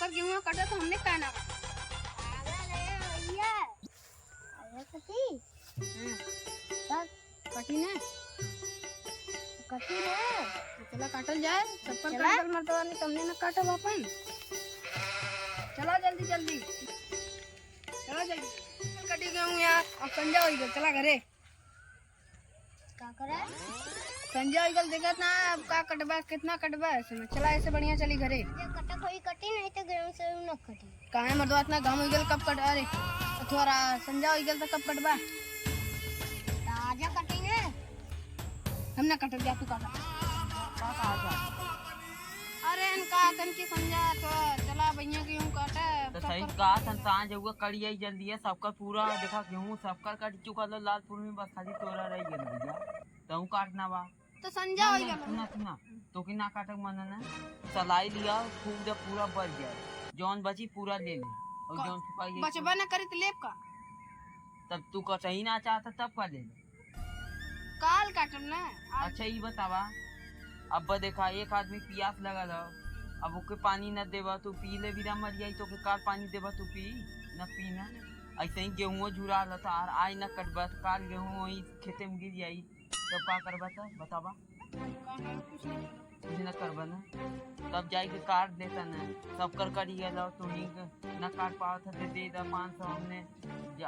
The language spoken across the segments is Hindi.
सबका गेहूं कटा तो हमने कहना कटी ने चला काटल जाए सबका काटल मरतवा ने तुमने न काटब अपन। चला जल्दी जल्दी चला जल्दी कटी गेहूं यार। अब संजय हो गया चला घरे का करे संजय हो गया देखा ना अब का कटबा कितना कटबा ऐसे में। चला ऐसे बढ़िया चली घरे कटा कोई कटी नहीं तो गेहूं से न कटी काहे मर्दवा इतना घाम हो गया कब कट अरे थोड़ा संजय हो गया तो कब कटबा ताजा कटी ने हमने कट दिया तू काटा अरे इनका तन की समझा तो चला भैया गेहूं काटे तो सही का संसान जब कड़िया जल्दी है सबका पूरा देखा गेहूं सबका कट चुका लो लालपुर में बस खाली तोरा रह गया भैया तो काटना बा तो संजय हो गया सुना सुना तो कि ना काटक मन ने सलाई लिया खूब जब पूरा बढ़ गया जौन बची पूरा ले ले और जौन फुकाई बचबा न करे तो लेप का तब तू कटही ना चाहता तब का ले ले काल काटम ना अच्छा ये बतावा अब देखा एक आदमी प्यास लगा लो अब ओके पानी न देवा तू पी ले बिना मर जाई तो के काल पानी देवा तू पी न पीना ऐसे ही गेहूं झुरा लता आई न कटबा काल गेहूं वही खेते में गिर जाई तब का करबा त बतावा कुछ न करबा ना तब जाई के काट देता न सब कर करी गया तू ही न काट पावत दे दे 500 हमने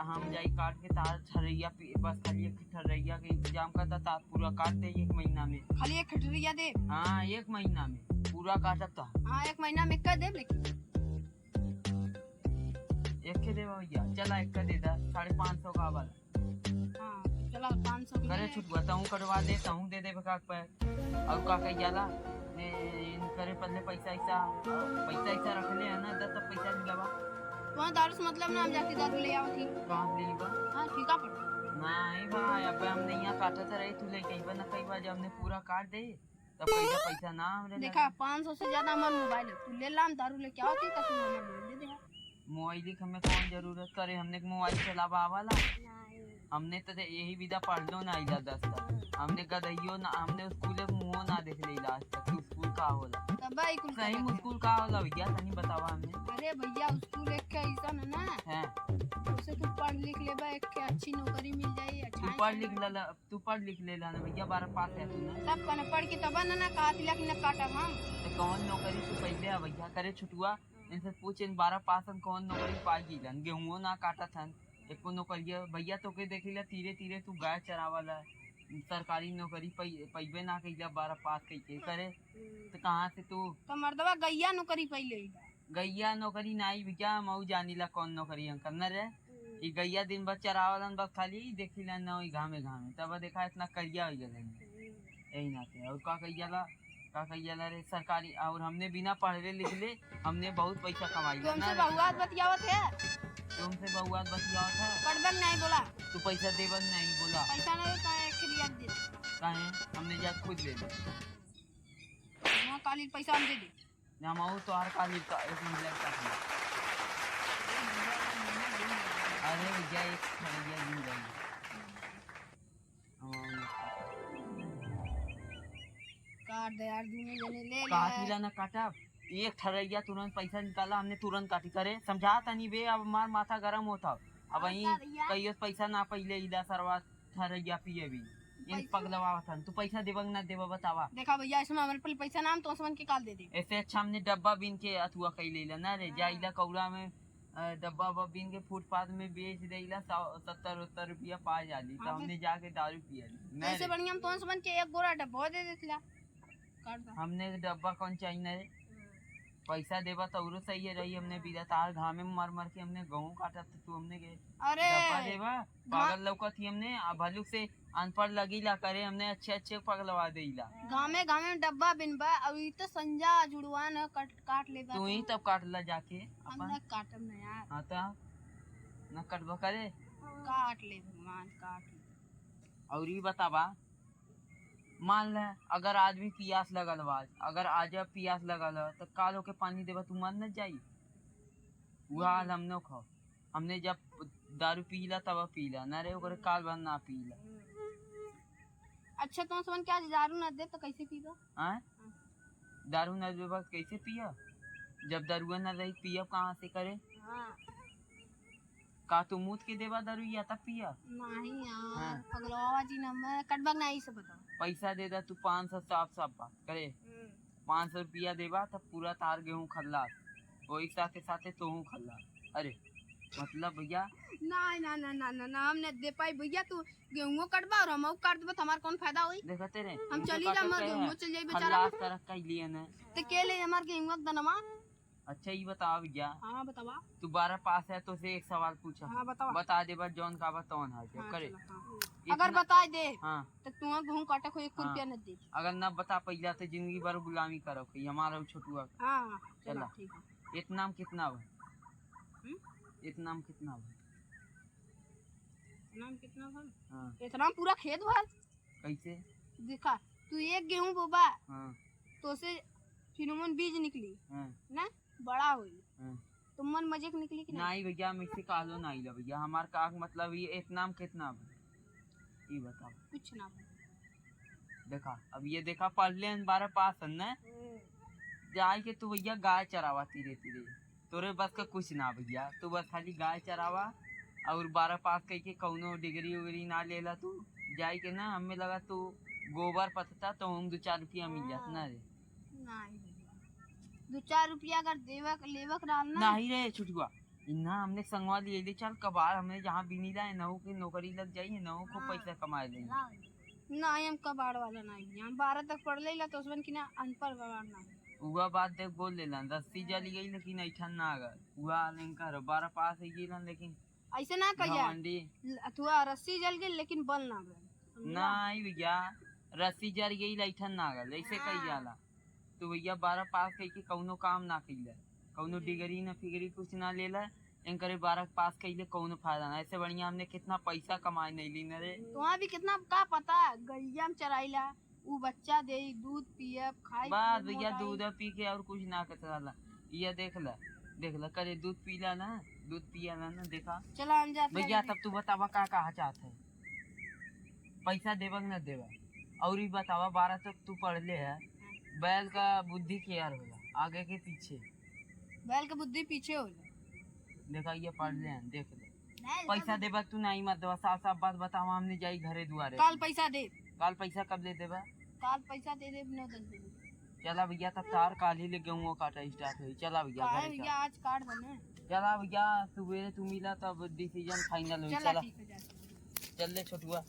हम जाई काट के तार ठरैया बस खाली एक ठरैया के इंतजाम करता तार पूरा काट दे 1 महीना में खाली एक ठरैया दे। हाँ 1 महीना में पूरा काटब तो हाँ 1 महीना में कर दे लेकिन एक के देवा भैया चला एक का दे दा 550 का वाला। हाँ चला 500 करे छुट बताऊं करवा देता हूँ दे दे काक पे और का कह जाला इन करे पहले पैसा ऐसा रख ले है ना तब पैसा मिलावा वहाँ दारू से मतलब ना हम जाके दारू ले आओ थी कहाँ ले बा हाँ ठीक है पर नहीं भाई अब हमने यहाँ काटा था रही तू ले कहीं पर ना कई बार जब हमने पूरा काट दे तब पैसा ना हमने देखा 500 से ज्यादा हमारा मोबाइल है तू ले ला हम दारू लेके आओ थी तब मोबाइल दे दे मोबाइल की हमें कौन जरूरत करे हमने मोबाइल चलावा वाला हमने तो यही विदा पढ़ लो ना इला 10 तक हमने गदइयो ना हमने स्कूल मुंह ना देख ले आज तक स्कूल का होला तब भाई कुल सही स्कूल का होला भैया तनी बतावा हमने अरे भैया स्कूल एक के ऐसा ना हैं उसे तू पढ़ लिख ले बा एक के अच्छी नौकरी मिल जाए अच्छा तू पढ़ लिख ले ना भैया 12 पास है तू ना सब कने पढ़ के तब ना काट लक न काटब हम तो कौन नौकरी तू पहले है भैया करे छुटुआ इनसे पूछ इन 12 पास कौन नौकरी पाई गई गेहूं ना काटा था एको नौकरी भैया तो के देखिला धीरे धीरे तू गाय चरावाला सरकारी नौकरी पैबे ना कइला 12 पास कइके करे तो कहाँ से तू तो मर्दवा गैया नौकरी पहले गैया नौकरी नहीं भैया मऊ जानीला कौन नौकरी हम करना रे ये गैया दिन भर चरावालन बस खाली देखिला ना वही घामे तब देखा इतना करिया हो गया यही नाते और का कहियाला रे सरकारी और हमने बिना पढ़े लिखले हमने बहुत पैसा कमाई तुमसे बहुआत बतियावत है तुमसे बहुआत बतियावत है पढ़बन नहीं बोला तू पैसा देबन नहीं बोला पैसा नहीं काहे खिलिया दे काहे हमने जा खुद ले ले हां काली पैसा हम दे दे ना माऊ तो हर काली का 1 मिनट का अरे भैया एक खड़िया दिन जाएगी काट दे यार दूने जने ले काटिला ना काटा एक ठरैया तुरंत पैसा निकाला हमने तुरंत काटी करे समझा तनी बे अब मार माथा गरम होता अब वही कई पैसा ना पहले इला सरवा ठरैया पिए भी इन पगलवा था तू पैसा देबंग ना देबा बतावा देखा भैया इसमें हमारे पे पैसा नाम तो समझ के काल दे दे ऐसे अच्छा हमने डब्बा बीन के अथुआ कई लेला ना रे जाइला कौड़ा में डब्बा बीन के फुटपाथ में बेच देला 70-70 रुपया पा जाली तो हमने जाके दारू पिया ऐसे बढ़िया हम तो समझ के एक गोरा डब्बा दे देतिला हमने डब्बा कौन चाहिए पैसा देवा तो सही रही हमने बिना तार घामे में मर के हमने गेहूं काटा तो तू हमने के अरे डब्बा देवा पागल लौका थी हमने भलू से अनपढ़ लगीला करे हमने अच्छे पगलवा देला गामे में डब्बा बिनबा अब ई तो संजा जुड़वा न काट ले तू ही तब काटला जाके अपन काटम न यार हां तो न कटबा करे काट ले भगवान काट और ये बतावा मान ले अगर आदमी पियास लगल बाज अगर आज पियास लगल तो काल होके पानी देवा तू मन न जाई वह हाल हमने खाओ हमने जब दारू पीला तब पीला न रे ओकरे काल भर ना पीला अच्छा तो समझ के आज दारू न दे तो कैसे पीबा हैं दारू न देबा कैसे पिया जब दरुआ न रही पियब कहाँ से करे? हाँ का तू मूत के देवा दरू या तब पिया? नहीं यार हाँ। पगलवा जी नंबर कटबग नहीं से बताओ। पैसा दे दा तू 500 साफ साफ बात करे। 500 रुपया देवा तब पूरा तार गेहूं खल्लास, वही साथे साथे तोहू खल्लास। अरे मतलब भैया नहीं ना ना ना ना ना हम नहीं दे पाई भैया। तू गेहूं कटबा और हम काट देबा तो हमार कौन फायदा होई? देखा तेरे हम चली जा मर गेहूं चल जाई बेचारा। खल्लास तरह का लिए न। ते के ले हमार गेहूं दनमा। अच्छा ये बता भैया, हाँ बतावा। तू 12 पास है तो से एक सवाल पूछा। हाँ बतावा। बता दे बस जौन का बतौन है जो हाँ, करे। चलो, हाँ। अगर इतना- बता दे हाँ तो तू गेहूं काटे को 1 हाँ। रुपया न दे। अगर न बता पहिला तो जिंदगी भर गुलामी करो कि हमारा छोटुआ। हाँ चलो चला। ठीक है। इतना कितना बा? हम्म? इतना कितना बा? नाम कितना भर? हाँ इतना पूरा खेत भर कैसे? दिखा। तू एक गेहूं बोबा हाँ तो से फिर बीज निकली हाँ ना बड़ा हुई हाँ। तो मन मजे के निकली कि नहीं? नहीं भैया मुझसे कालो नहीं ला भैया, हमार का मतलब ये इतना कितना बा? ये बताओ। कुछ ना भर। देखा अब ये देखा पढ़ ले 12 पास है न, जाए के तू भैया गाय चरावा धीरे धीरे। तोरे बस का कुछ ना भैया, तू बस खाली गाय चरावा और 12 पास कह के कौनो डिग्री उग्री ना लेला तू। जाए के ना हमें लगा तू गोबर पतता तो हम 2-4 रुपया मिल जात ना रे। नहीं भैया 2-4 रुपया अगर देवक लेवक डालना नहीं रे छुटुआ, इन्ना हमने संगवा लिए ले चल कबाड़ हमने जहाँ बिनीला है नहू की नौकरी लग जाइए, नहू को पैसा कमाए लेंगे। नहीं हम कबाड़ वाला नहीं भैया। हम 12 तक पढ़ ले तो उसमें कि ना अनपढ़ कबाड़ ना। हुआ बात देख बोल लेला, रस्सी जली गई लेकिन ऐठन ना आ गए। हुआ लेकर 12 पास है गेलन लेकिन ऐसे ना कहिया घमंडी। अथवा रस्सी जल गई लेकिन बल ना गए। नहीं भैया रस्सी जल गई लैठन ना गल ऐसे कही जाला। तो भैया 12 पास कह के कौनो काम ना कैले, कौनो डिग्री ना फिगरी कुछ ना लेला, इनकरे 12 पास कैले कौनो फायदा ना। ऐसे बढ़िया हमने कितना पैसा कमाए नहीं ली न रे। तो वहाँ भी कितना का पता गैया में चराइला उ बच्चा दे दूध पियब खाई बस भैया दूध पी के और कुछ ना कर। ये देख ला करे दूध पीला ना, दूध पिया ना देखा। चला हम जाते भैया तब तू बतावा का कहा चाहत है, पैसा देवा न देवा? और ही बतावा 12 तक तू पढ़ ले है, बैल का बुद्धि केयर होला आगे के पीछे। बैल के बुद्धि पीछे हो देखा ये पढ़ ले हैं, देख ले। पैसा देवा तू नहीं मत देवा, साफ साफ बात बतावा, हमने जाई घरे दुआरे। काल पैसा दे। काल पैसा कब ले देवा? काल पैसा दे दे 9-10 दिन। चला भैया तब तार काल ही ले गेहूँ काटा स्टार्ट हुई। चला भैया काहे घरे भैया आज काट बने। चला भैया सुबह तू मिला तब डिसीजन फाइनल हुई। चला चला ठीक है जा। चल ले छोटुआ।